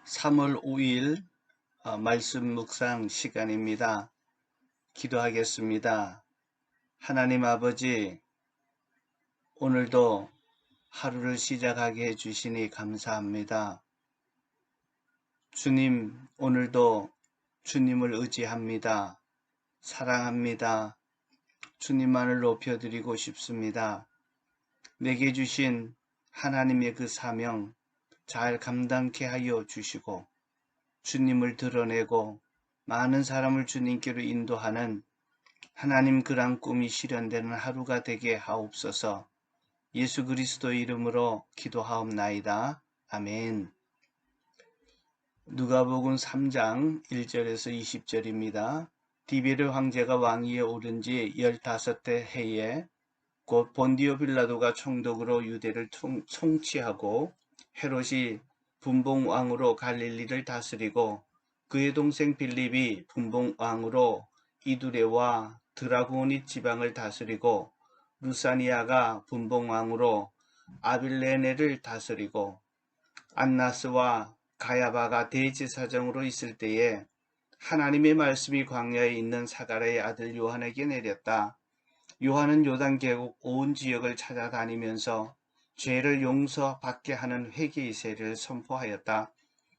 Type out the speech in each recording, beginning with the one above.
3월 5일 말씀 묵상 시간입니다. 기도하겠습니다. 하나님 아버지, 오늘도 하루를 시작하게 해주시니 감사합니다. 주님, 오늘도 주님을 의지합니다. 사랑합니다. 주님만을 높여드리고 싶습니다. 내게 주신 하나님의 그 사명 잘 감당케 하여 주시고 주님을 드러내고 많은 사람을 주님께로 인도하는 하나님 그런 꿈이 실현되는 하루가 되게 하옵소서. 예수 그리스도 이름으로 기도하옵나이다. 아멘. 누가복음 3장 1절에서 20절입니다. 디베르 황제가 왕위에 오른 지 15대 해에 곧 본디오 빌라도가 총독으로 유대를 통치하고 헤롯이 분봉왕으로 갈릴리를 다스리고 그의 동생 빌립이 분봉왕으로 이두레와 드라고니 지방을 다스리고 루사니아가 분봉왕으로 아빌레네를 다스리고 안나스와 가야바가 대제사장으로 있을 때에 하나님의 말씀이 광야에 있는 사가랴의 아들 요한에게 내렸다. 요한은 요단 계곡 온 지역을 찾아다니면서 죄를 용서받게 하는 회개의 세례를 선포하였다.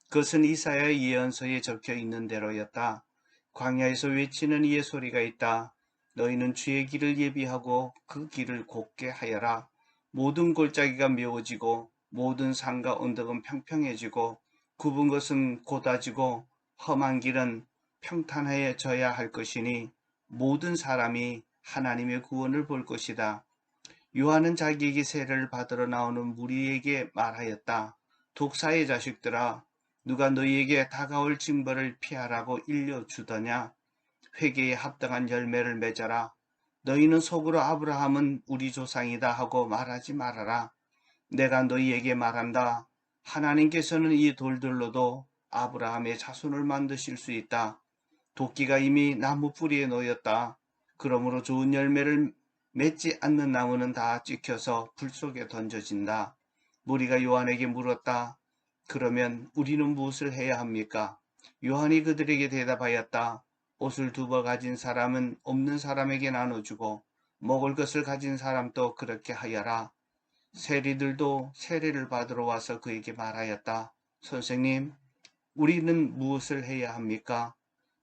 그것은 이사야의 예언서에 적혀 있는 대로였다. 광야에서 외치는 이의 소리가 있다. 너희는 주의 길을 예비하고 그 길을 곱게 하여라. 모든 골짜기가 메워지고 모든 산과 언덕은 평평해지고 굽은 것은 곧아지고 험한 길은 평탄해져야 할 것이니 모든 사람이 하나님의 구원을 볼 것이다. 요한은 자기에게 세례를 받으러 나오는 무리에게 말하였다. 독사의 자식들아, 누가 너희에게 다가올 징벌을 피하라고 일려주더냐? 회개에 합당한 열매를 맺어라. 너희는 속으로 아브라함은 우리 조상이다 하고 말하지 말아라. 내가 너희에게 말한다. 하나님께서는 이 돌들로도 아브라함의 자손을 만드실 수 있다. 도끼가 이미 나무 뿌리에 놓였다. 그러므로 좋은 열매를 맺지 않는 나무는 다 찍혀서 불 속에 던져진다. 무리가 요한에게 물었다. 그러면 우리는 무엇을 해야 합니까? 요한이 그들에게 대답하였다. 옷을 2벌 가진 사람은 없는 사람에게 나눠주고 먹을 것을 가진 사람도 그렇게 하여라. 세리들도 세례를 받으러 와서 그에게 말하였다. 선생님, 우리는 무엇을 해야 합니까?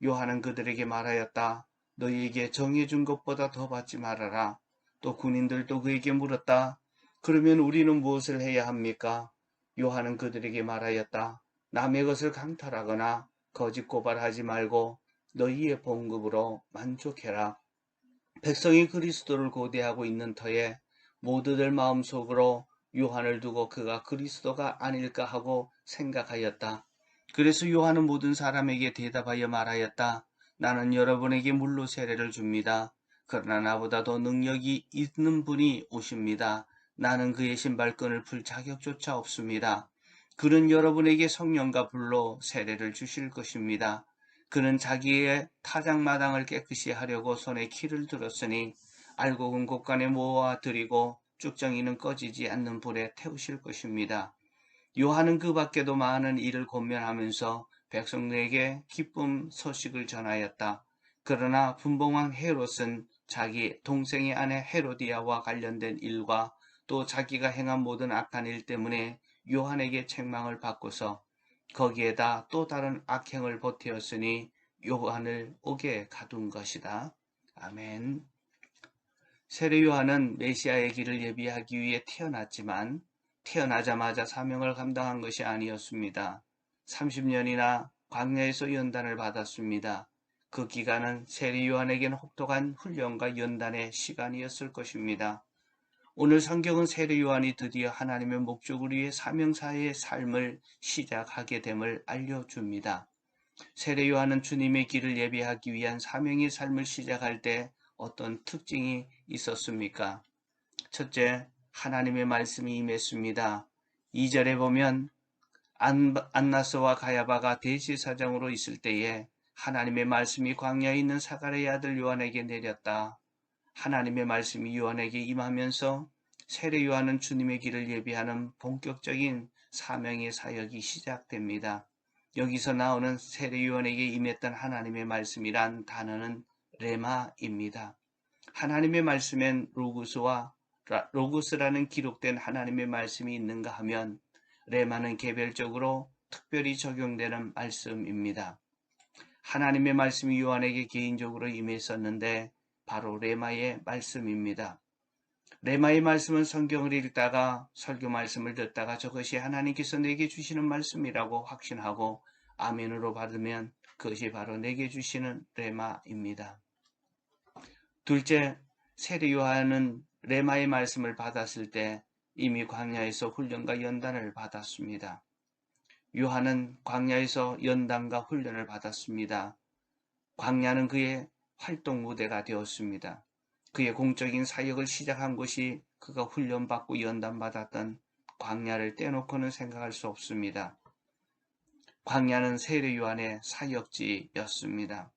요한은 그들에게 말하였다. 너희에게 정해준 것보다 더 받지 말아라. 또 군인들도 그에게 물었다. 그러면 우리는 무엇을 해야 합니까? 요한은 그들에게 말하였다. 남의 것을 강탈하거나 거짓 고발하지 말고 너희의 봉급으로 만족해라. 백성이 그리스도를 고대하고 있는 터에 모두들 마음속으로 요한을 두고 그가 그리스도가 아닐까 하고 생각하였다. 그래서 요한은 모든 사람에게 대답하여 말하였다. 나는 여러분에게 물로 세례를 줍니다. 그러나 나보다 더 능력이 있는 분이 오십니다. 나는 그의 신발끈을 풀 자격조차 없습니다. 그는 여러분에게 성령과 불로 세례를 주실 것입니다. 그는 자기의 타작마당을 깨끗이 하려고 손에 키를 들었으니 알곡은 곳간에 모아 들이고 쭉정이는 꺼지지 않는 불에 태우실 것입니다. 요한은 그 밖에도 많은 일을 권면하면서 백성들에게 기쁨 소식을 전하였다. 그러나 분봉왕 헤롯은 자기 동생의 아내 헤로디아와 관련된 일과 또 자기가 행한 모든 악한 일 때문에 요한에게 책망을 받고서 거기에다 또 다른 악행을 보태었으니 요한을 옥에 가둔 것이다. 아멘. 세례 요한은 메시아의 길을 예비하기 위해 태어났지만 태어나자마자 사명을 감당한 것이 아니었습니다. 30년이나 광야에서 연단을 받았습니다. 그 기간은 세례 요한에게는 혹독한 훈련과 연단의 시간이었을 것입니다. 오늘 성경은 세례 요한이 드디어 하나님의 목적을 위해 사명사의 삶을 시작하게 됨을 알려줍니다. 세례 요한은 주님의 길을 예비하기 위한 사명의 삶을 시작할 때 어떤 특징이 있었습니까? 첫째, 하나님의 말씀이 임했습니다. 2절에 보면 안나스와 가야바가 대제사장으로 있을 때에 하나님의 말씀이 광야에 있는 사가랴의 아들 요한에게 내렸다. 하나님의 말씀이 요한에게 임하면서 세례 요한은 주님의 길을 예비하는 본격적인 사명의 사역이 시작됩니다. 여기서 나오는 세례요한에게 임했던 하나님의 말씀이란 단어는 레마입니다. 하나님의 말씀엔 로고스라는 기록된 하나님의 말씀이 있는가 하면 레마는 개별적으로 특별히 적용되는 말씀입니다. 하나님의 말씀이 요한에게 개인적으로 임했었는데 바로 레마의 말씀입니다. 레마의 말씀은 성경을 읽다가 설교 말씀을 듣다가 저것이 하나님께서 내게 주시는 말씀이라고 확신하고 아멘으로 받으면 그것이 바로 내게 주시는 레마입니다. 둘째, 세례 요한은 레마의 말씀을 받았을 때 이미 광야에서 훈련과 연단을 받았습니다. 요한은 광야에서 연단과 훈련을 받았습니다. 광야는 그의 활동 무대가 되었습니다. 그의 공적인 사역을 시작한 것이 그가 훈련받고 연단받았던 광야를 떼놓고는 생각할 수 없습니다. 광야는 세례 요한의 사역지였습니다.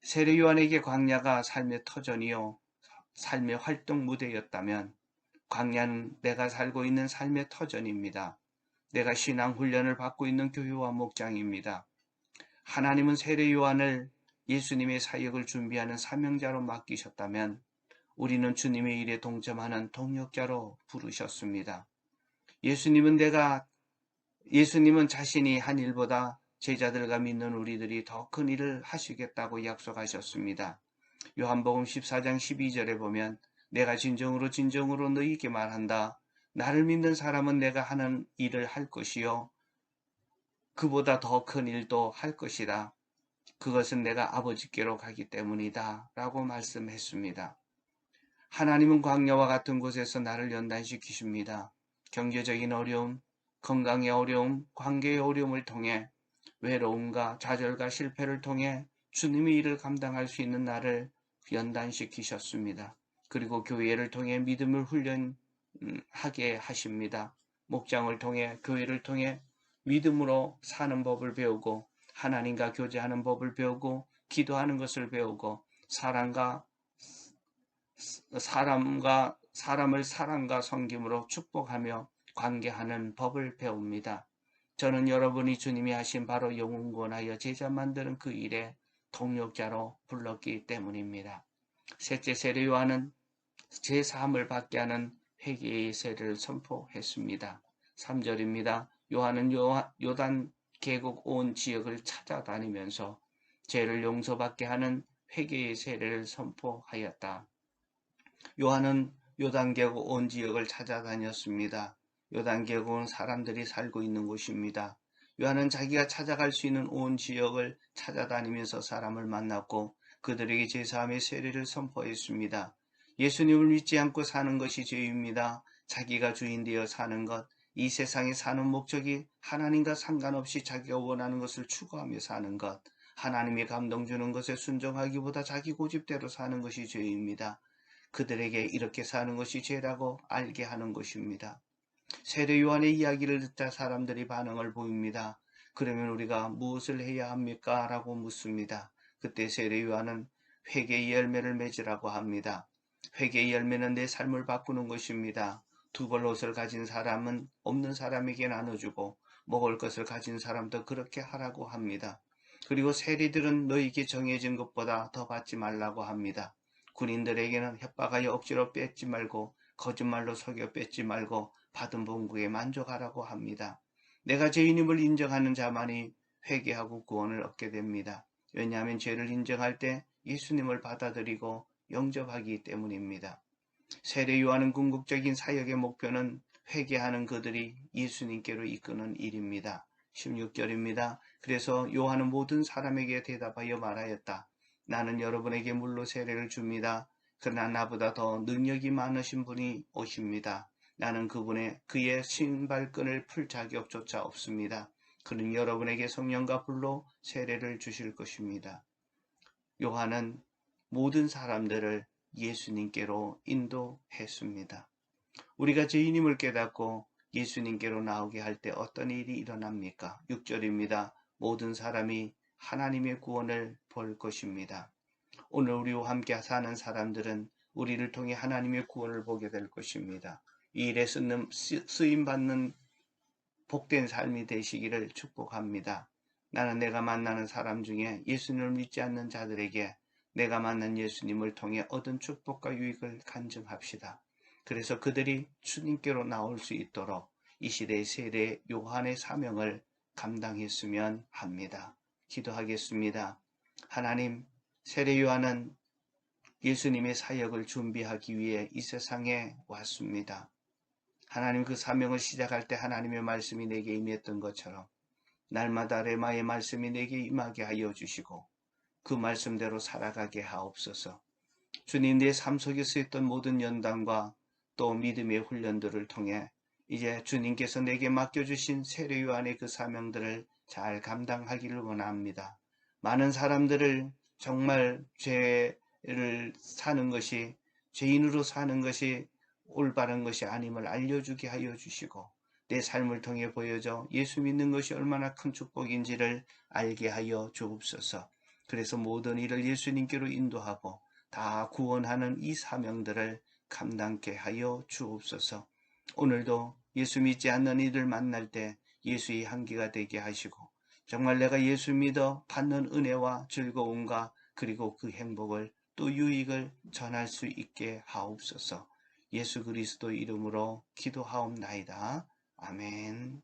세례 요한에게 광야가 삶의 터전이요 삶의 활동 무대였다면 광야는 내가 살고 있는 삶의 터전입니다. 내가 신앙 훈련을 받고 있는 교회와 목장입니다. 하나님은 세례 요한을 예수님의 사역을 준비하는 사명자로 맡기셨다면 우리는 주님의 일에 동참하는 동역자로 부르셨습니다. 예수님은 자신이 한 일보다 제자들과 믿는 우리들이 더 큰 일을 하시겠다고 약속하셨습니다. 요한복음 14장 12절에 보면 내가 진정으로 너희에게 말한다. 나를 믿는 사람은 내가 하는 일을 할 것이요 그보다 더 큰 일도 할 것이다. 그것은 내가 아버지께로 가기 때문이다. 라고 말씀했습니다. 하나님은 광야와 같은 곳에서 나를 연단시키십니다. 경제적인 어려움, 건강의 어려움, 관계의 어려움을 통해 외로움과 좌절과 실패를 통해 주님의 일을 감당할 수 있는 나를 연단시키셨습니다. 그리고 교회를 통해 믿음을 훈련하게 하십니다. 목장을 통해 교회를 통해 믿음으로 사는 법을 배우고 하나님과 교제하는 법을 배우고 기도하는 것을 배우고 사람을 사랑과 섬김으로 축복하며 관계하는 법을 배웁니다. 저는 여러분이 주님이 하신 바로 영혼권하여 제자 만드는 그 일에 동역자로 불렀기 때문입니다. 셋째, 세례 요한은 제3을 받게 하는 회개의 세례를 선포했습니다. 3절입니다. 요한은 요단 계곡 온 지역을 찾아다니면서 죄를 용서받게 하는 회개의 세례를 선포하였다. 요한은 요단계곡 온 지역을 찾아다녔습니다. 요단계곡은 사람들이 살고 있는 곳입니다. 요한은 자기가 찾아갈 수 있는 온 지역을 찾아다니면서 사람을 만났고 그들에게 제3의 세례를 선포했습니다. 예수님을 믿지 않고 사는 것이 죄입니다. 자기가 주인 되어 사는 것, 이 세상에 사는 목적이 하나님과 상관없이 자기가 원하는 것을 추구하며 사는 것, 하나님이 감동 주는 것에 순종하기보다 자기 고집대로 사는 것이 죄입니다. 그들에게 이렇게 사는 것이 죄라고 알게 하는 것입니다. 세례 요한의 이야기를 듣자 사람들이 반응을 보입니다. 그러면 우리가 무엇을 해야 합니까? 라고 묻습니다. 그때 세례 요한은 회개의 열매를 맺으라고 합니다. 회개의 열매는 내 삶을 바꾸는 것입니다. 두 벌 옷을 가진 사람은 없는 사람에게 나눠주고 먹을 것을 가진 사람도 그렇게 하라고 합니다. 그리고 세리들은 너희에게 정해진 것보다 더 받지 말라고 합니다. 군인들에게는 협박하여 억지로 뺏지 말고 거짓말로 속여 뺏지 말고 받은 봉국에 만족하라고 합니다. 내가 죄인임을 인정하는 자만이 회개하고 구원을 얻게 됩니다. 왜냐하면 죄를 인정할 때 예수님을 받아들이고 영접하기 때문입니다. 세례 요한은 궁극적인 사역의 목표는 회개하는 그들이 예수님께로 이끄는 일입니다. 16절입니다. 그래서 요한은 모든 사람에게 대답하여 말하였다. 나는 여러분에게 물로 세례를 줍니다. 그러나 나보다 더 능력이 많으신 분이 오십니다. 나는 그의 신발끈을 풀 자격조차 없습니다. 그는 여러분에게 성령과 불로 세례를 주실 것입니다. 요한은 모든 사람들을 예수님께로 인도했습니다. 우리가 죄인임을 깨닫고 예수님께로 나오게 할 때 어떤 일이 일어납니까? 6절입니다. 모든 사람이 하나님의 구원을 볼 것입니다. 오늘 우리와 함께 사는 사람들은 우리를 통해 하나님의 구원을 보게 될 것입니다. 이 일에 쓰임받는 복된 삶이 되시기를 축복합니다. 나는 내가 만나는 사람 중에 예수님을 믿지 않는 자들에게 내가 만난 예수님을 통해 얻은 축복과 유익을 간증합시다. 그래서 그들이 주님께로 나올 수 있도록 이 시대의 세례 요한의 사명을 감당했으면 합니다. 기도하겠습니다. 하나님, 세례 요한은 예수님의 사역을 준비하기 위해 이 세상에 왔습니다. 하나님, 그 사명을 시작할 때 하나님의 말씀이 내게 임했던 것처럼 날마다 레마의 말씀이 내게 임하게 하여 주시고 그 말씀대로 살아가게 하옵소서. 주님, 내 삶 속에 쓰였던 모든 연단과 또 믿음의 훈련들을 통해 이제 주님께서 내게 맡겨주신 세례 요한의 그 사명들을 잘 감당하기를 원합니다. 많은 사람들을 정말 죄를 사는 것이, 죄인으로 사는 것이 올바른 것이 아님을 알려주게 하여 주시고 내 삶을 통해 보여줘 예수 믿는 것이 얼마나 큰 축복인지를 알게 하여 주옵소서. 그래서 모든 일을 예수님께로 인도하고 다 구원하는 이 사명들을 감당케 하여 주옵소서. 오늘도 예수 믿지 않는 이들 만날 때 예수의 향기가 되게 하시고 정말 내가 예수 믿어 받는 은혜와 즐거움과 그리고 그 행복을 또 유익을 전할 수 있게 하옵소서. 예수 그리스도 이름으로 기도하옵나이다. 아멘.